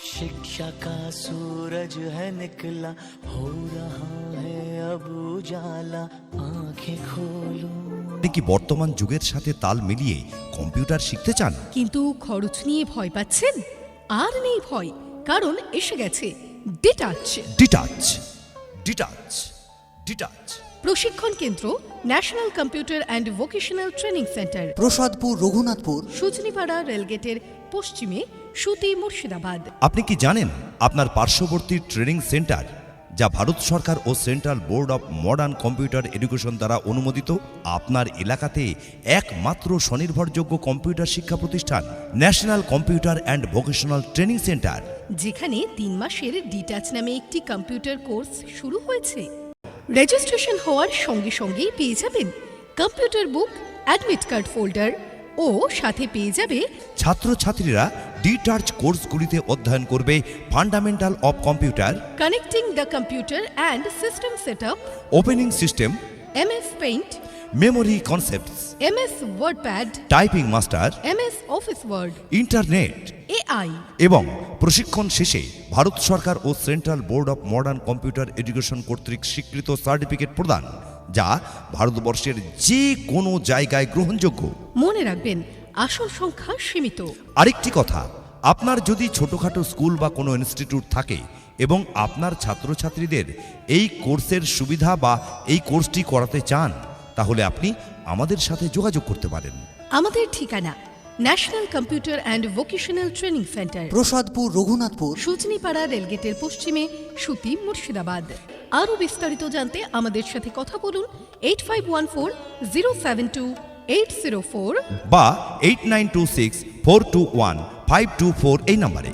शिक्षा का सूरज है निकला, हो रहा है अब उजाला, आंखें खोलो। আপনি কি বর্তমান যুগের সাথে তাল মিলিয়ে কম্পিউটার শিখতে চান? কিন্তু খরচ নিয়ে ভয় পাচ্ছেন? আর নেই ভয়, কারণ এসে গেছে ডিটাচ। ডিটাচ ডিটাচ ডিটাচ প্রশিক্ষণ কেন্দ্র national computer and vocational training centre, Prasadpur, Raghunathpur. Sujanipara রেলগেটের পশ্চিমে, সুতি, মুর্শিদাবাদ। আপনি কি জানেন আপনার পার্শ্ববর্তী ট্রেনিং সেন্টার, যা ভারত সরকার ও central board of modern computer education দ্বারা অনুমোদিত, আপনার এলাকাতে একমাত্র স্বনির্ভরযোগ্য কম্পিউটার শিক্ষা প্রতিষ্ঠান national computer and vocational training centre, যেখানে 3 মাসের ডিটাচ নামে একটি কম্পিউটার কোর্স শুরু হয়েছে। রেজিস্ট্রেশন হওয়ার সঙ্গে সঙ্গেই পেয়ে যাবেন computer book, admit card folder ও সাথে পেয়ে যাবে ছাত্রছাত্রীরা ডিটাচ কোর্সগুলিতে অধ্যয়ন করবে fundamental of computer, connecting the computer and system setup, opening system, MS paint, memory concepts, MS wordpad, typing master, MS office word, internet AI. এবং প্রশিক্ষণ শেষে ভারত সরকার ও central board of modern computer education কর্তৃক স্বীকৃত সার্টিফিকেট প্রদান, যা ভারতবর্ষের যে কোনো জায়গায় গ্রহণযোগ্য। মনে রাখবেন, আসন সংখ্যা সীমিত। আরেকটি কথা, আপনার যদি ছোটখাটো স্কুল বা কোনো ইনস্টিটিউট থাকে এবং আপনার ছাত্রছাত্রীদের এই কোর্সের সুবিধা বা এই কোর্সটি করাতে চান, তাহলে আপনি আমাদের সাথে যোগাযোগ করতে পারেন। আমাদের ঠিকানা national computer and vocational training centre, Prasadpur, Raghunathpur. Sujanipara রেলগেটের পশ্চিমে, সুতি, মুর্শিদাবাদ। আরও বিস্তারিত জানতে আমাদের সাথে কথা বলুন 8514072804 বা 8926421524 এই নম্বরে।